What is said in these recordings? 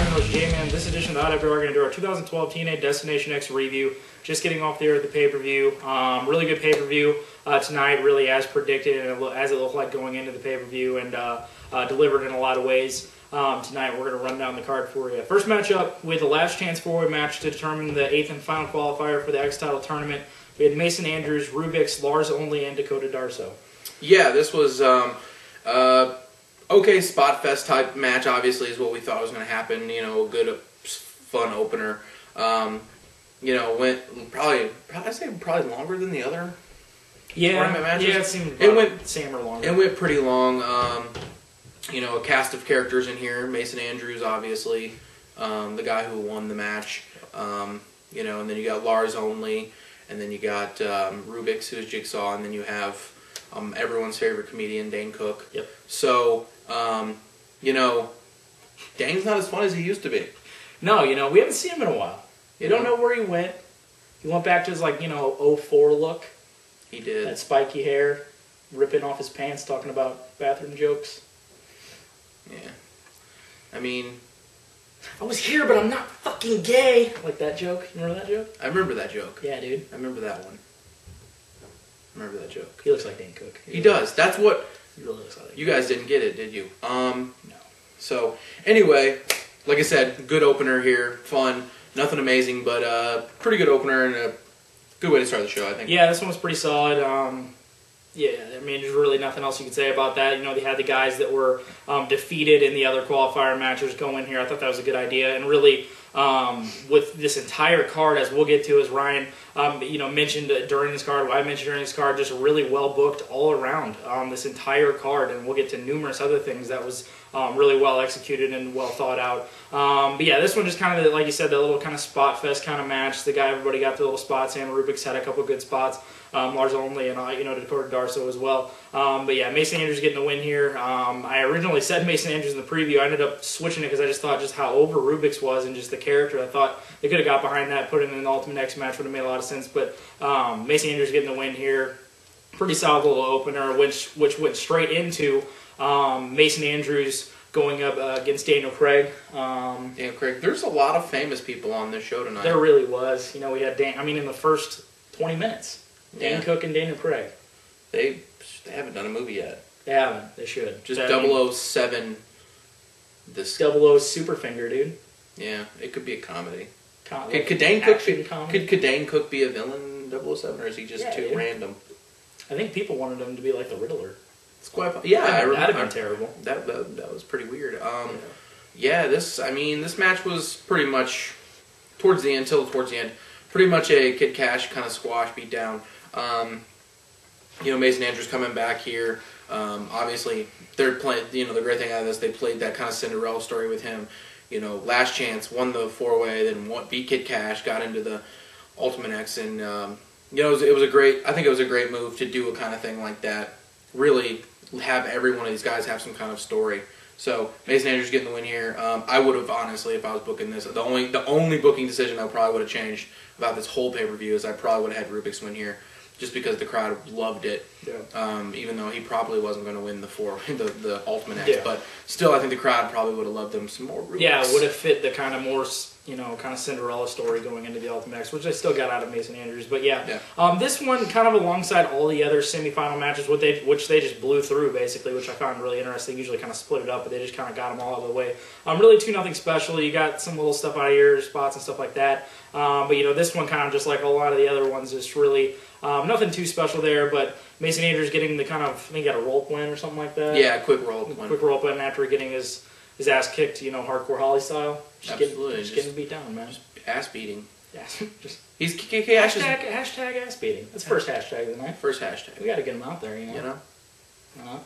I'm your host, J-Man. This edition of the IWR, we're going to do our 2012 TNA Destination X review. Just getting off the air at the pay-per-view. Really good pay-per-view tonight, really as predicted and as it looked like going into the pay-per-view, and delivered in a lot of ways. Tonight we're going to run down the card for you. First matchup, we had the last chance four-way match to determine the 8th and final qualifier for the X title tournament. We had Mason Andrews, Rubix, Lars only, and Dakota Darsow. Yeah, this was okay spot fest type match. Obviously, is what we thought was going to happen. You know, a good, fun opener. You know, went I'd say probably longer than the other tournament matches. Yeah, it went same or longer. It went pretty long. You know, a cast of characters in here. Mason Andrews, obviously, the guy who won the match. You know, and then you got Lars only, and then you got Rubix, who's Jigsaw, and then you have everyone's favorite comedian, Dane Cook. Yep. So, you know, Dane's not as fun as he used to be. No, you know, we haven't seen him in a while. You don't know where he went. He went back to his, like, you know, 04 look. He did. That spiky hair, ripping off his pants, talking about bathroom jokes. Yeah. I mean, I was here, but I'm not fucking gay. Like that joke. You remember that joke? I remember that joke. Yeah, dude. I remember that one. I remember that joke. He looks like Dane Cook. He does. That's what... He really looks like you guys didn't get it, did you? No. So, anyway, like I said, good opener here. Fun. Nothing amazing, but pretty good opener and a good way to start the show, I think. Yeah, this one was pretty solid. Yeah, I mean, there's really nothing else you could say about that. You know, they had the guys that were defeated in the other qualifier matches go in here. I thought that was a good idea. And really, with this entire card, as we'll get to, as Ryan, you know, mentioned during this card, I mentioned during this card, just really well booked all around this entire card. And we'll get to numerous other things that was really well executed and well thought out. But yeah, this one just kind of, like you said, the little kind of spot fest kind of match. The guy, everybody got the little spots in. Rubix had a couple of good spots. Lars only, and you know, Dakota Darsow as well. But yeah, Mason Andrews getting the win here. I originally said Mason Andrews in the preview. I ended up switching it because I just thought just how over Rubix was and just the character. I thought they could have got behind that, put him in the Ultimate X match, would have made a lot of sense. But Mason Andrews getting the win here. Pretty solid little opener, which went straight into Mason Andrews going up against Daniel Craig. Daniel Craig. There's a lot of famous people on this show tonight. There really was. You know, we had Dan. I mean, in the first 20 minutes. Dane Cook and Daniel Craig. They haven't done a movie yet. They haven't. They should. Just 007. This 00 Superfinger, dude. Yeah, it could be a comedy. Could Dane Cook could Dane Cook be a villain 007, or is he just too random? I think people wanted him to be like the Riddler. It's quite yeah. That'd have been terrible. That was pretty weird. Yeah. This match was pretty much towards the end. Pretty much a Kid Cash kind of squash beat down. You know, Mason Andrews coming back here. Obviously, they're playing. You know, the great thing out of this, they played that kind of Cinderella story with him. You know, last chance, won the 4-way, then beat Kid Cash, got into the Ultimate X, and you know, it was a great. I think it was a great move to do a kind of thing like that. Really have every one of these guys have some kind of story. So Mason Andrews getting the win here. I would have honestly, if I was booking this, the only booking decision I probably would have changed about this whole pay-per-view is I probably would have had Rubix win here, just because the crowd loved it. Yeah. Even though he probably wasn't going to win the Ultimate X, but still, I think the crowd probably would have loved him some more. Rubix. Yeah, it would have fit the kind of more, you know, kind of Cinderella story going into the Ultimate X, which I still got out of Mason Andrews. But yeah. This one kind of alongside all the other semifinal matches, which they just blew through basically, which I found really interesting. Usually kind of split it up, but they just kind of got them all out of the way. Really 2-0 special. You got some little stuff out of your spots and stuff like that. But you know, this one kind of just like a lot of the other ones, just really nothing too special there. But Mason Andrews getting the kind of, I think he got a rope win or something like that. Yeah, quick rope win. Quick rope win after getting his ass kicked, you know, hardcore Holly style. Absolutely. Just getting beat down, man. Just ass beating. Yeah, just he's hashtag ass beating. That's the first hashtag of the night. First hashtag. We got to get him out there, you know. You know.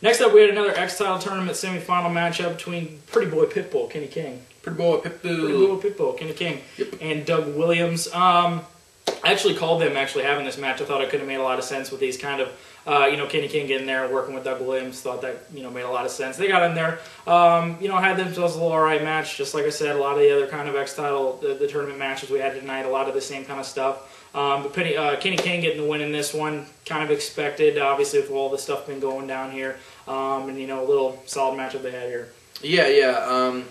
Next up, we had another X title tournament semifinal matchup between Pretty Boy Pitbull, Kenny King. Pretty Boy Pitbull, Kenny King, and Doug Williams. I actually called them having this match. I thought it could have made a lot of sense with these kind of, you know, Kenny King getting there, working with Doug Williams. Thought that, you know, made a lot of sense. They got in there, you know, had themselves a little alright match. Just like I said, a lot of the other kind of X title, the tournament matches we had tonight, a lot of the same kind of stuff. But Kenny King getting the win in this one, kind of expected, obviously, with all the stuff been going down here. And, you know, a little solid matchup they had here. Yeah.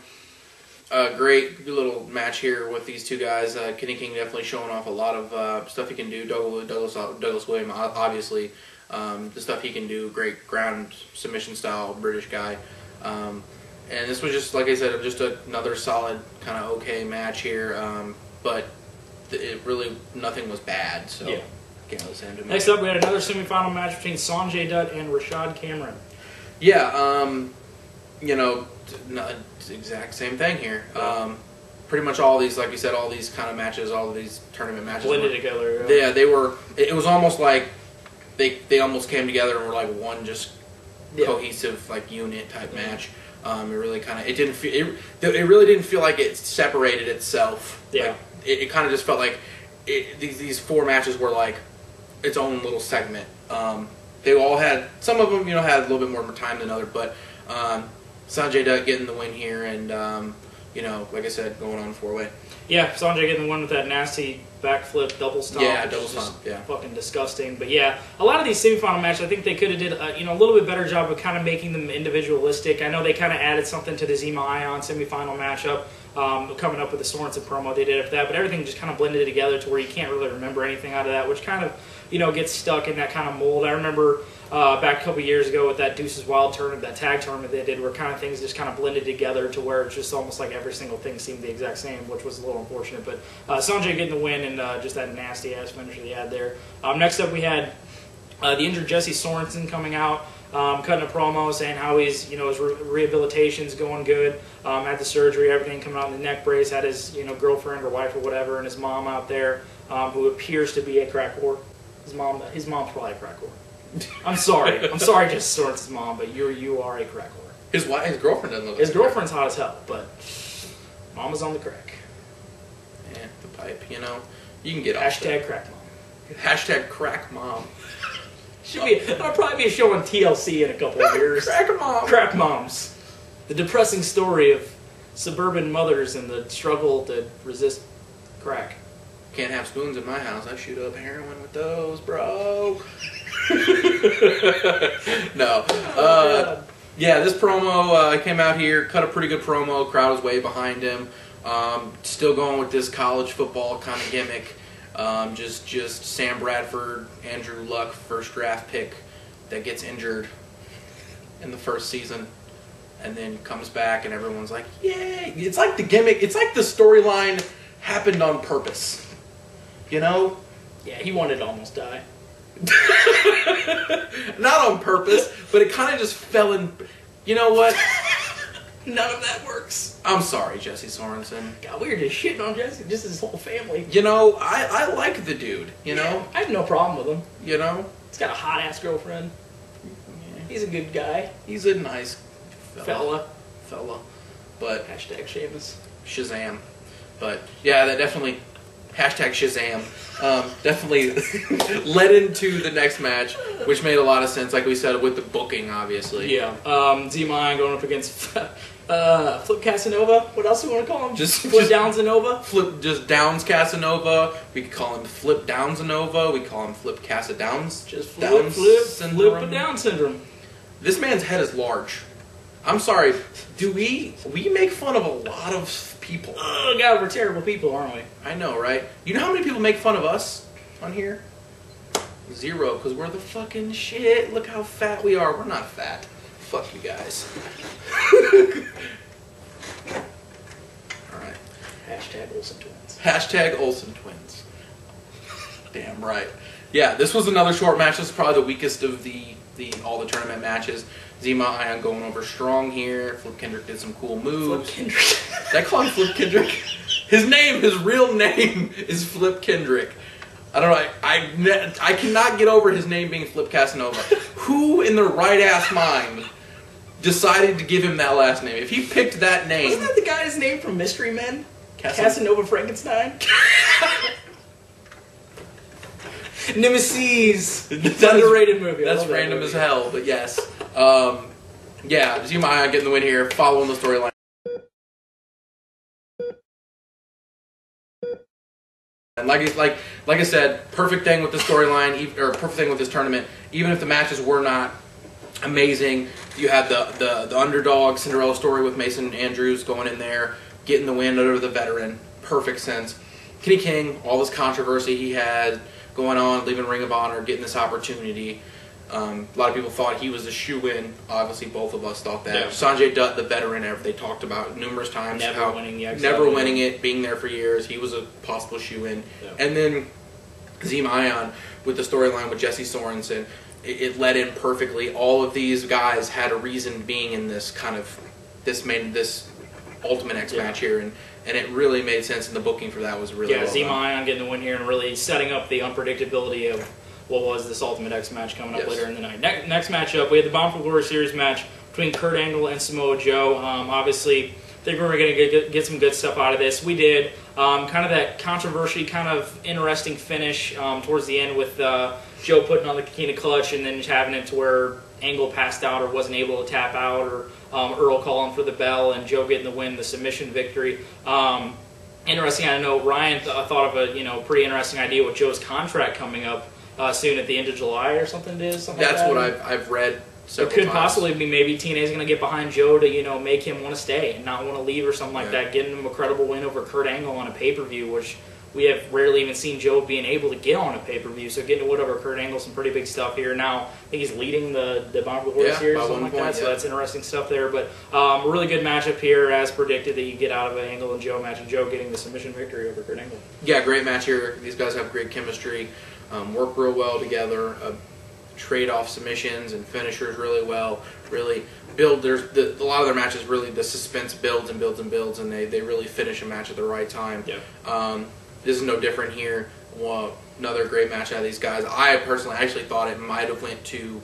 Great little match here with these two guys. Kenny King definitely showing off a lot of stuff he can do. Douglas Williams, obviously, the stuff he can do. Great ground submission style British guy. And this was just, like I said, just another solid kind of okay match here. But it really, nothing was bad. So yeah. Can't listen to me. Next up, we had another semifinal match between Sonjay Dutt and Rashad Cameron. Yeah, you know, exact same thing here. Pretty much all these, like you said, all these kind of matches, all of these tournament matches blended together. Yeah, they were. It was almost like they almost came together and were like one just cohesive like unit type match. It really kind of it really didn't feel like it separated itself. Yeah, like, it kind of just felt like these four matches were like its own little segment. They all had, some of them, you know, had a little bit more time than others, but Sonjay Dutt getting the win here, and you know, like I said, going on 4-way. Yeah, Sonjay getting the win with that nasty backflip double stomp. Yeah, double stomp. Yeah, fucking disgusting. But yeah, a lot of these semifinal matches, I think they could have did a little bit better job of kind of making them individualistic. I know they kind of added something to the Zema Ion semifinal matchup, coming up with the Sorensen promo they did after that, but everything just kind of blended together to where you can't really remember anything out of that, which kind of, you know, gets stuck in that kind of mold. I remember back a couple years ago with that Deuces Wild tournament, that tag tournament they did, where kind of things just kind of blended together to where it's just almost like every single thing seemed the exact same, which was a little unfortunate. But Sonjay getting the win and just that nasty-ass finish that he had there. Next up, we had the injured Jesse Sorensen coming out, cutting a promo saying how he's, you know, his rehabilitation's going good, had the surgery, everything coming out in the neck brace, had his, you know, girlfriend or wife or whatever, and his mom out there, who appears to be a crack whore. His mom's probably a crack whore. I'm sorry, Jesse Sorensen's mom, but you are a crack whore. His girlfriend doesn't look. His girlfriend's hot as hell, but mama's on the crack. Yeah, the pipe, you know, you can get hashtag crack mom. Hashtag crack mom. That'll probably be a show on TLC in a couple of years. Crack mom. Crack moms. The depressing story of suburban mothers and the struggle to resist crack. Can't have spoons in my house. I shoot up heroin with those, bro. No. Yeah, this promo came out here, cut a pretty good promo. Crowd was way behind him. Still going with this college football kind of gimmick. Just Sam Bradford, Andrew Luck, first draft pick that gets injured in the first season and then comes back and everyone's like, yay! It's like the gimmick, it's like the storyline happened on purpose. You know? Yeah, he wanted to almost die. Not on purpose, but it kind of just fell in. You know what? None of that works. I'm sorry, Jesse Sorensen. God, we were just shitting on Jesse, just his whole family. You know, I like the dude, you know? I have no problem with him. You know? He's got a hot-ass girlfriend. Yeah. He's a good guy. He's a nice fella. But hashtag Seamus. Shazam. But, yeah, that definitely... Hashtag Shazam. Definitely led into the next match, which made a lot of sense, like we said, with the booking, obviously. Yeah. Zema going up against Flip Cassonova. What else do we want to call him? Just Flip Downsanova? Just Downs Casanova. We could call him Flip Downsanova. We call him Flip Cassadowns. Just Flip Down syndrome. This man's head is large. I'm sorry. Do we make fun of a lot of people? Oh, God, we're terrible people, aren't we? I know, right? You know how many people make fun of us on here? 0, because we're the fucking shit. Look how fat we are. We're not fat. Fuck you guys. Alright. Hashtag Olsen Twins. Hashtag Olsen Twins. Damn right. Yeah, this was another short match. This is probably the weakest of all the tournament matches. Zema Ion going over strong here. Flip Kendrick did some cool moves. Flip Kendrick. Did I call him Flip Kendrick? His real name is Flip Kendrick. I don't know. I cannot get over his name being Flip Casanova. Who in their right ass mind decided to give him that last name? If he picked that name, wasn't that the guy's name from Mystery Men? Casanova Frankenstein. Nemesis. It's an underrated movie. That's random as hell, but yes. Yeah, Zema Ion getting the win here, following the storyline. And like I said, perfect thing with the storyline, or perfect thing with this tournament. Even if the matches were not amazing, you had the underdog Cinderella story with Mason Andrews going in there, getting the win over the veteran. Perfect sense. Kenny King, all this controversy he had going on, leaving Ring of Honor, getting this opportunity. A lot of people thought he was a shoe-in. Obviously, both of us thought that. Yeah. Sonjay Dutt, the veteran, they talked about numerous times. Never winning the Never winning it, being there for years. He was a possible shoe-in. Yeah. And then Zema with the storyline with Jesse Sorensen, it led in perfectly. All of these guys had a reason being in this this Ultimate X match here, and it really made sense, and the booking for that was really well Zema getting the win here and really setting up the unpredictability of what was this Ultimate X match coming up later in the night. Next matchup, we had the Bound for Glory Series match between Kurt Angle and Samoa Joe. Obviously, I think we were going to get some good stuff out of this. We did. Kind of that controversy, kind of interesting finish towards the end with Joe putting on the Kikina clutch and then just having it to where Angle passed out or wasn't able to tap out, or Earl calling for the bell and Joe getting the win, the submission victory. Interesting. I know Ryan thought of a pretty interesting idea with Joe's contract coming up soon at the end of July or something. That's what I've read. It could possibly be maybe TNA's going to get behind Joe to make him want to stay and not want to leave or something like that, getting him a credible win over Kurt Angle on a pay-per-view, which we have rarely even seen Joe being able to get on a pay-per-view. So getting to win over Kurt Angle, some pretty big stuff here. Now I think he's leading the Bound for Glory series or something like that. So that's interesting stuff there. But a really good matchup here, as predicted, that you get out of an Angle and Joe match, and Joe getting the submission victory over Kurt Angle. Yeah, great match here. These guys have great chemistry, work real well together. Trade off submissions and finishers really well. Really build. A lot of their matches really the suspense builds and builds and builds, and they really finish a match at the right time. Yeah. This is no different here. Another great match out of these guys. I personally actually thought it might have went to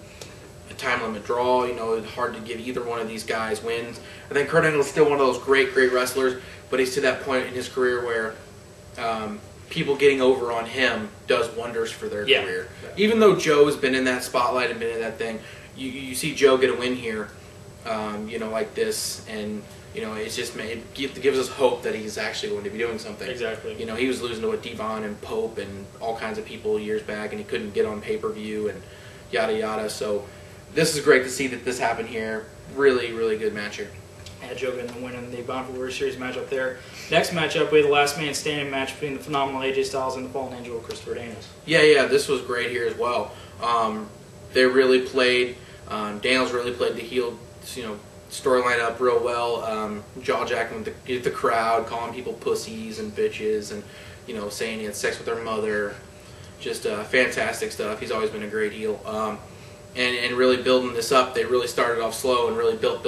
a time limit draw. It's hard to give either one of these guys wins. I think Kurt Angle is still one of those great wrestlers, but he's to that point in his career where people getting over on him does wonders for their career. Yeah. Even though Joe's been in that spotlight and been in that thing, you see Joe get a win here, like this, and it's just it gives us hope that he's actually going to be doing something. Exactly. He was losing to Devon and Pope and all kinds of people years back, and he couldn't get on pay-per-view and yada yada. So this is great to see that this happened here. Really, really good match here. Had Joe getting the win in the Bound for Glory Series matchup there. Next matchup, we had the last man standing match between the phenomenal AJ Styles and the Fallen Angel of Christopher Daniels. Yeah, this was great here as well. They really played, Daniels really played the heel, storyline up real well, jaw-jacking with the crowd, calling people pussies and bitches, and saying he had sex with their mother. Just fantastic stuff. He's always been a great heel. And really building this up, they really started off slow and really built.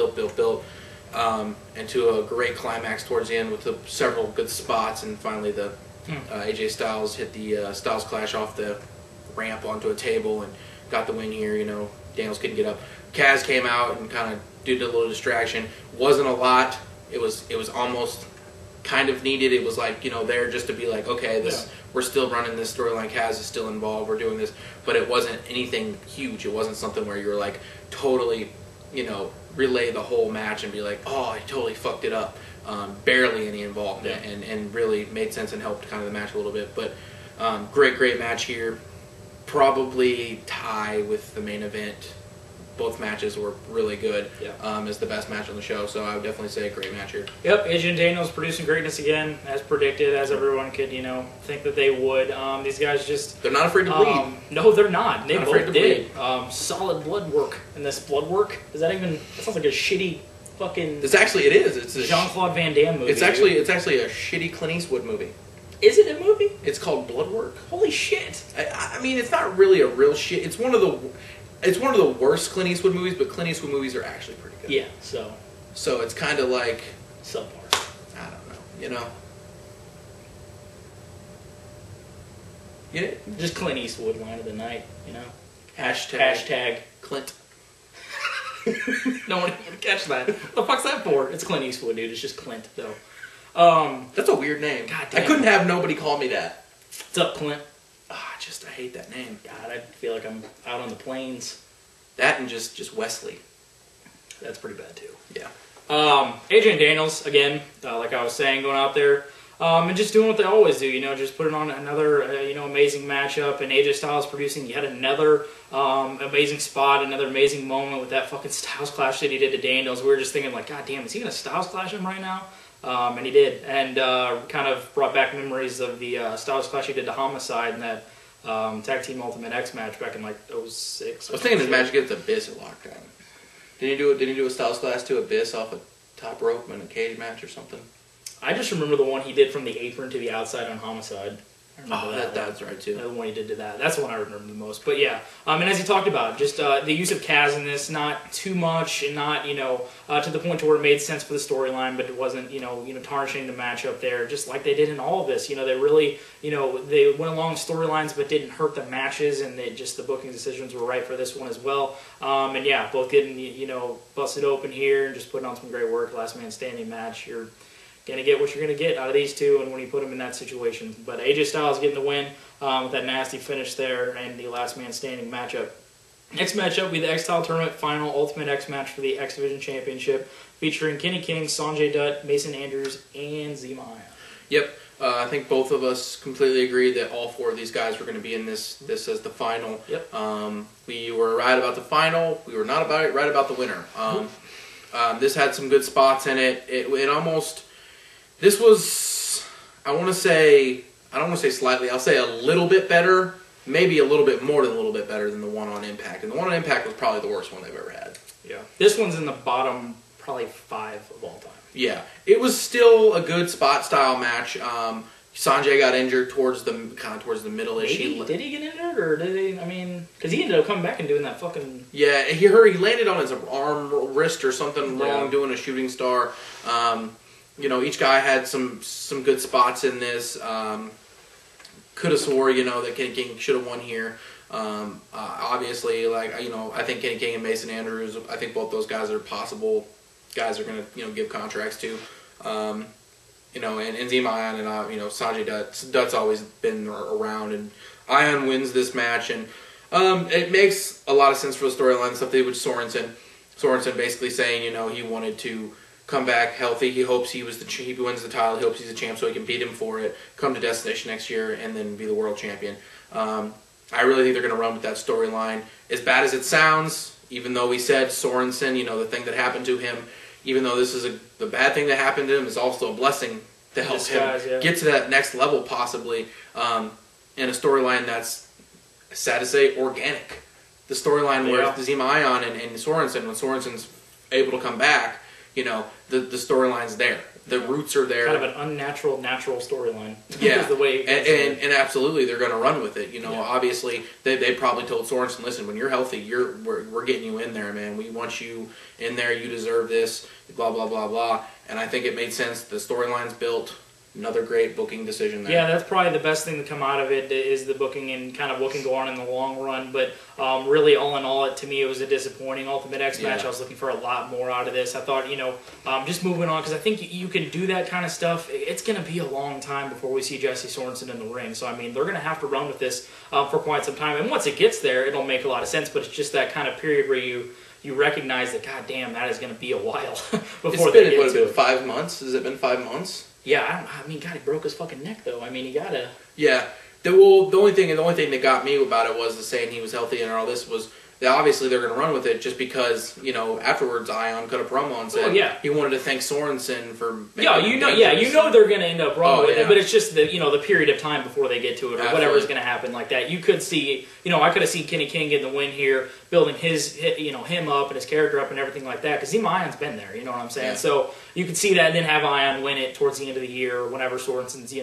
Into a great climax towards the end with several good spots, and finally the AJ Styles hit the Styles Clash off the ramp onto a table and got the win here. Daniels couldn't get up. Kaz came out and kind of did a little distraction. Wasn't a lot. It was almost kind of needed. It was like there just to be like, okay, we're still running this storyline. Kaz is still involved. We're doing this, but it wasn't anything huge. It wasn't something where you were like totally relay the whole match and be like, oh, I totally fucked it up. Barely any involvement, and really made sense and helped kind of the match a little bit. But great match here. Probably tie with the main event. Both matches were really good. As the best match on the show, so I would definitely say a great match here. Yep, AJ and Daniels producing greatness again, as predicted, as everyone could think that they would. These guys just... They're not afraid to bleed. No, they're not. They not both did. Solid blood work. And this blood work, is that even... That sounds like a shitty fucking... It is. It's a Jean-Claude Van Damme movie. It's actually a shitty Clint Eastwood movie. Is it a movie? It's called Blood Work. Holy shit. I mean, it's not really a real shit. It's one of the worst Clint Eastwood movies, but Clint Eastwood movies are actually pretty good. Yeah, so it's kind of like subpar. I don't know, Yeah, just Clint Eastwood line of the night, Hashtag Clint. No one even catch that. What the fuck's that for? It's Clint Eastwood, dude. It's just Clint, though. That's a weird name. God damn. I couldn't have nobody call me that. What's up, Clint? I hate that name. God, I feel like I'm out on the plains. That and just Wesley. That's pretty bad, too. Yeah. AJ and Daniels, again, like I was saying, going out there and just doing what they always do, just putting on another, amazing matchup, and AJ Styles producing yet another amazing spot, another amazing moment with that fucking Styles Clash that he did to Daniels. We were just thinking, like, God damn, is he going to Styles Clash him right now? And he did, and kind of brought back memories of the Styles Clash he did to Homicide in that Tag Team Ultimate X match back in like 06. I was thinking his match against Abyss at Lockdown. Didn't he do a Styles Clash to Abyss off a top rope in a cage match or something? I just remember the one he did from the apron to the outside on Homicide. That's right too. The one he did to that. That's the one I remember the most. But yeah, and as he talked about, just the use of Kaz in this, not too much, and not to the point to where it made sense for the storyline, but it wasn't tarnishing the matchup there. Just like they did in all of this, they really they went along storylines, but didn't hurt the matches, and the booking decisions were right for this one as well. And yeah, both getting busted open here and just putting on some great work. Last man standing match. You're going to get what you're going to get out of these two, and when you put them in that situation. But AJ Styles getting the win with that nasty finish there and the last man standing matchup. Next matchup will be the X-Title Tournament Final Ultimate X match for the X Division Championship, featuring Kenny King, Sonjay Dutt, Mason Andrews, and Zema. Yep. I think both of us completely agree that all four of these guys were going to be in this as the final. Yep. We were right about the final. We were not right about the winner. This had some good spots in it. It almost... This was, I don't want to say slightly, I'll say a little bit better, maybe a little bit more than a little bit better than the one on Impact. And the one on Impact was probably the worst one they've ever had. Yeah. This one's in the bottom, probably 5 of all time. Yeah. It was still a good spot style match. Sonjay got injured towards the middle-ish. Did he get injured, or did he? I mean, because he ended up coming back and doing that fucking... Yeah, he landed on his arm, wrist, or something wrong, doing a shooting star. Each guy had some good spots in this. Could have swore, that Kenny King should have won here. Obviously, I think Kenny King and Mason Andrews, I think both those guys are possible guys are going to, give contracts to. And Zema Ion and, Sonjay Dutt. Dutt's always been around, and Ion wins this match, and it makes a lot of sense for the storyline stuff they did with Sorensen. Sorensen basically saying, he wanted to come back healthy. He hopes he wins the title. He hopes he's a champ so he can beat him for it, come to Destination next year, and then be the world champion. I really think they're going to run with that storyline. As bad as it sounds, even though we said Sorensen, the thing that happened to him, even though this is the bad thing that happened to him, is also a blessing to help him get to that next level possibly, in a storyline that's, sad to say, organic. The storyline where Zema Ion and Sorensen, when Sorensen's able to come back, the storyline's there. The roots are there. Kind of an unnatural, natural storyline. Yeah, is the way and absolutely they're going to run with it. Obviously they probably told Sorensen, listen, when you're healthy, we're getting you in there, man. We want you in there. You deserve this. Blah blah blah blah. And I think it made sense. The storyline's built. Another great booking decision there. Yeah, that's probably the best thing to come out of it is the booking and kind of what can go on in the long run. But really, all in all, to me, it was a disappointing Ultimate X match. I was looking for a lot more out of this. I thought, just moving on, because I think you can do that kind of stuff. It's going to be a long time before we see Jesse Sorensen in the ring. So, I mean, they're going to have to run with this for quite some time. And once it gets there, it'll make a lot of sense. But it's just that kind of period where you recognize that, God damn, that is going to be a while before they get to it. It's been 5 months? Has it been 5 months? Yeah, I mean, God, he broke his fucking neck, though. I mean, he gotta... Yeah. The only thing that got me about it was the saying he was healthy and all this was that obviously they're going to run with it just because, afterwards Ion cut a promo and said he wanted to thank Sorensen for making they're going to end up running with it, but it's just the period of time before they get to it or whatever's going to happen like that. You could see, I could have seen Kenny King getting the win here, building him up and his character up and everything like that, because Zema Ion's been there, you know what I'm saying? Yeah. So you could see that and then have Ion win it towards the end of the year or whenever Sorensen's,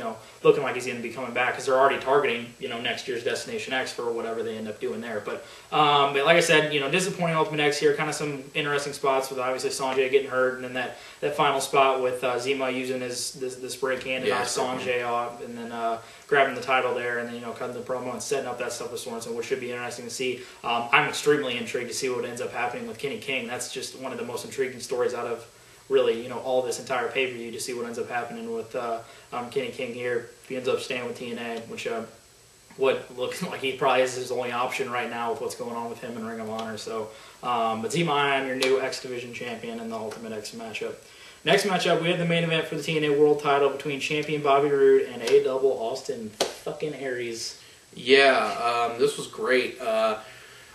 looking like he's going to be coming back, because they're already targeting, next year's Destination X for whatever they end up doing there. But like I said, disappointing Ultimate X here, kind of some interesting spots with obviously Sonjay getting hurt, and then that final spot with Zema using the spray can to knock Sonjay off, and then grabbing the title there, and then cutting the promo and setting up that stuff with Sorensen, which should be interesting to see. I'm extremely intrigued to see what ends up happening with Kenny King. That's just one of the most intriguing stories out of really, all this entire pay-per-view, to see what ends up happening with Kenny King here. If he ends up staying with TNA, which would look like he probably is his only option right now with what's going on with him in Ring of Honor. So, but Zema Ion, your new X Division champion in the Ultimate X matchup. Next matchup, we had the main event for the TNA World Title between champion Bobby Roode and A-Double Austin fucking Aries. Yeah, this was great. I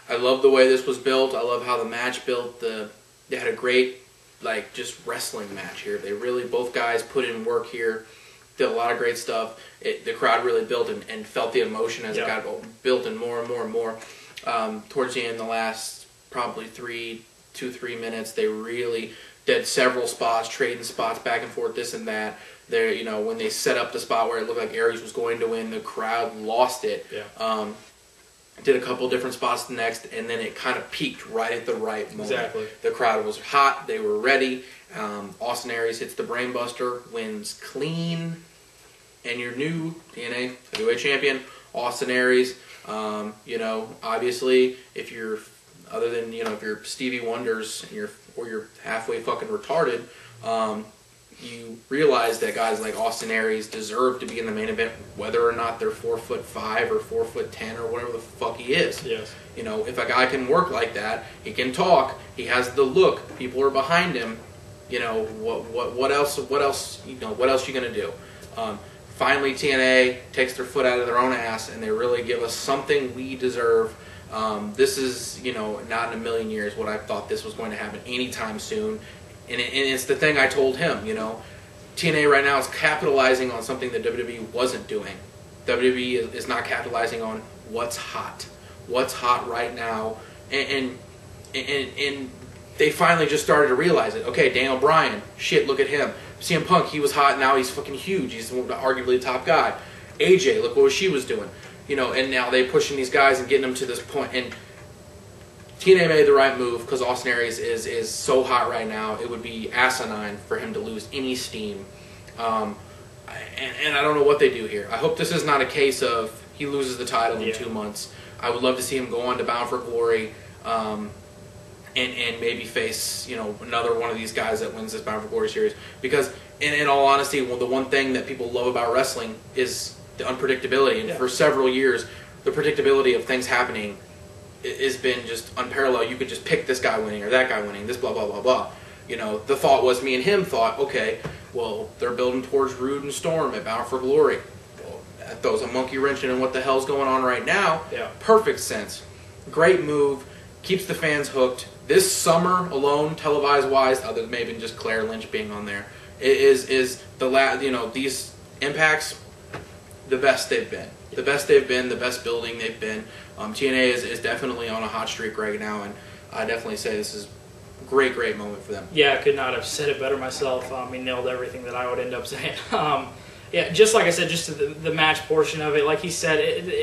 love the way this was built. I love how the match built. They had a great like just wrestling match here. They really, both guys put in work here, did a lot of great stuff. The crowd really built and felt the emotion as it got built and more and more and more. Towards the end, the last probably 2-3 minutes, they really did several spots, trading spots back and forth, this and that. There, you know, when they set up the spot where it looked like Aries was going to win, the crowd lost it. Yeah. Did a couple different spots the next, and then it kind of peaked right at the right moment. Exactly. The crowd was hot. They were ready. Austin Aries hits the Brainbuster, wins clean, and your new TNA Heavyweight Champion, Austin Aries. You know, obviously, if you're, other than, you know, if you're Stevie Wonders and you're halfway fucking retarded, you realize that guys like Austin Aries deserve to be in the main event, whether or not they're 4'5" or 4'10" or whatever the fuck he is. Yes. You know, if a guy can work like that, he can talk, he has the look, people are behind him. You know, what else? You know, what else you gonna do? Finally, TNA takes their foot out of their own ass, and they really give us something we deserve. This is, you know, not in a million years what I thought this was going to happen anytime soon. And it's the thing I told him, you know. TNA right now is capitalizing on something that WWE wasn't doing. WWE is not capitalizing on what's hot. What's hot right now. And they finally just started to realize it. Okay, Daniel Bryan, shit, look at him. CM Punk, he was hot, now he's fucking huge. He's arguably the top guy. AJ, look what she was doing. You know, and now they're pushing these guys and getting them to this point. And TNA made the right move because Austin Aries is so hot right now. It would be asinine for him to lose any steam. And I don't know what they do here. I hope this is not a case of he loses the title in 2 months. I would love to see him go on to Bound for Glory and maybe face, you know, another one of these guys that wins this Bound for Glory series. Because in all honesty, well, the one thing that people love about wrestling is the unpredictability. And for several years, the predictability of things happening has been just unparalleled. You could just pick this guy winning or that guy winning, this blah, blah, blah, blah. You know, the thought was, me and him thought, okay, well, they're building towards Rude and Storm at Bound for Glory. Well, that throws a monkey wrench in what the hell's going on right now. Yeah. Perfect sense. Great move. Keeps the fans hooked. This summer alone, televised-wise, other than maybe just Claire Lynch being on there, is the you know, these Impacts, the best they've been. The best they've been, the best building they've been. TNA is definitely on a hot streak right now, and I definitely say this is a great moment for them. Yeah, I could not have said it better myself. He nailed everything that I would end up saying. Yeah, just like I said, just the match portion of it, like he said,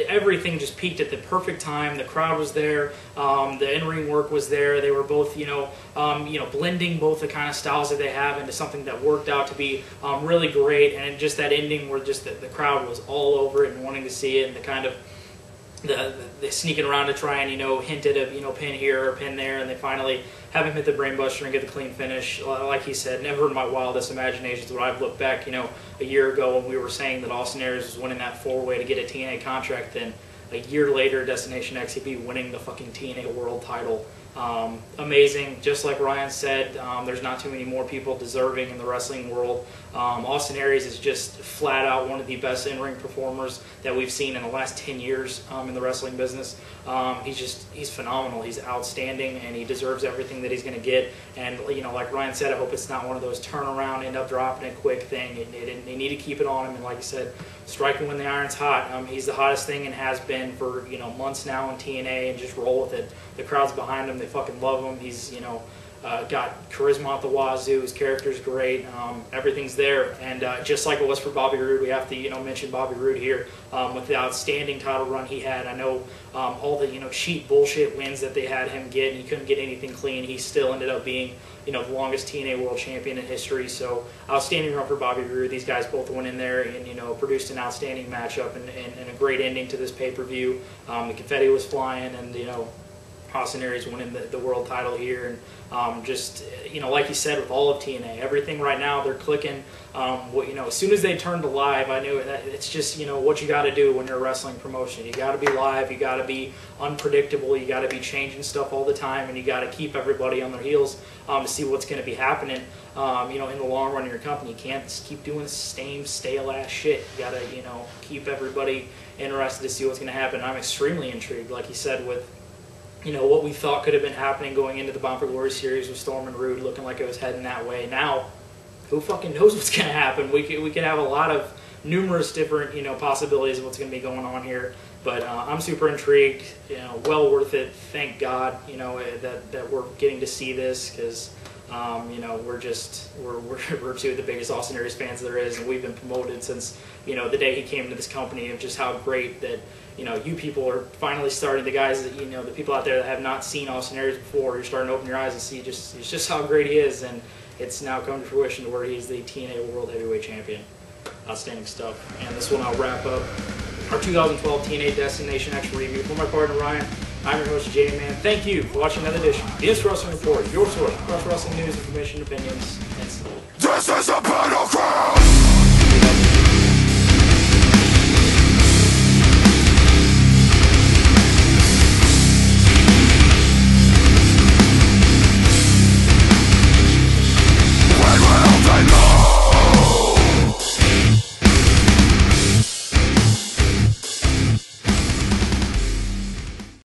everything just peaked at the perfect time. The crowd was there, the in-ring work was there. They were both, blending both the kind of styles that they have into something that worked out to be really great. And just that ending where just the crowd was all over it and wanting to see it, and the kind of the sneaking around to try and hint at a pin here or pin there, and they finally have him hit the brainbuster and get the clean finish. Like he said, never in my wildest imaginations would I've looked back, a year ago when we were saying that Austin Aries was winning that 4-way to get a TNA contract. Then a year later, Destination X, he'd be winning the fucking TNA World title. Amazing. Just like Ryan said, there's not too many more people deserving in the wrestling world. Austin Aries is just flat out one of the best in-ring performers that we've seen in the last 10 years in the wrestling business. He's phenomenal. He's outstanding, and he deserves everything that he's going to get. And like Ryan said, I hope it's not one of those turnaround, end up dropping it quick thing. They need to keep it on him, and like you said, striking when the iron's hot. He's the hottest thing and has been for months now in TNA, and just roll with it. The crowd's behind him. They fucking love him. He's got charisma out the wazoo. His character's great. Everything's there. And just like it was for Bobby Roode, we have to mention Bobby Roode here with the outstanding title run he had. I know all the cheap bullshit wins that they had him get, and he couldn't get anything clean. He still ended up being the longest TNA World Champion in history. So outstanding run for Bobby Roode. These guys both went in there and produced an outstanding matchup and a great ending to this pay-per-view. The confetti was flying, and Austin Aries winning the world title here, and just like you said, with all of TNA, everything right now they're clicking. As soon as they turned to live, I knew that it's just what you got to do when you're a wrestling promotion. You got to be live, you got to be unpredictable, you got to be changing stuff all the time, and you got to keep everybody on their heels to see what's going to be happening. In the long run of your company, you can't just keep doing the same stale ass shit. You got to keep everybody interested to see what's going to happen. I'm extremely intrigued, like you said, with you know, what we thought could have been happening going into the Bound for Glory series with Storm and Rude looking like it was heading that way. Now, who fucking knows what's going to happen? We could have a lot of numerous different, you know, possibilities of what's going to be going on here. But I'm super intrigued. You know, well worth it. Thank God, you know, that we're getting to see this, because you know, we're two of the biggest Austin Aries fans there is, and we've been promoted since, you know, the day he came into this company, of just how great that, you know, you people are finally starting, the guys that, you know, the people out there that have not seen Austin Aries before, you're starting to open your eyes and see just how great he is, and it's now come to fruition to where he's the TNA World Heavyweight Champion. Outstanding stuff. And this will now wrap up our 2012 TNA Destination X review. For my partner Ryan, I'm your host J-Man. Thank you for watching another edition of the Instant Wrestling Report, your source for wrestling news, information, opinions, and stuff. This is a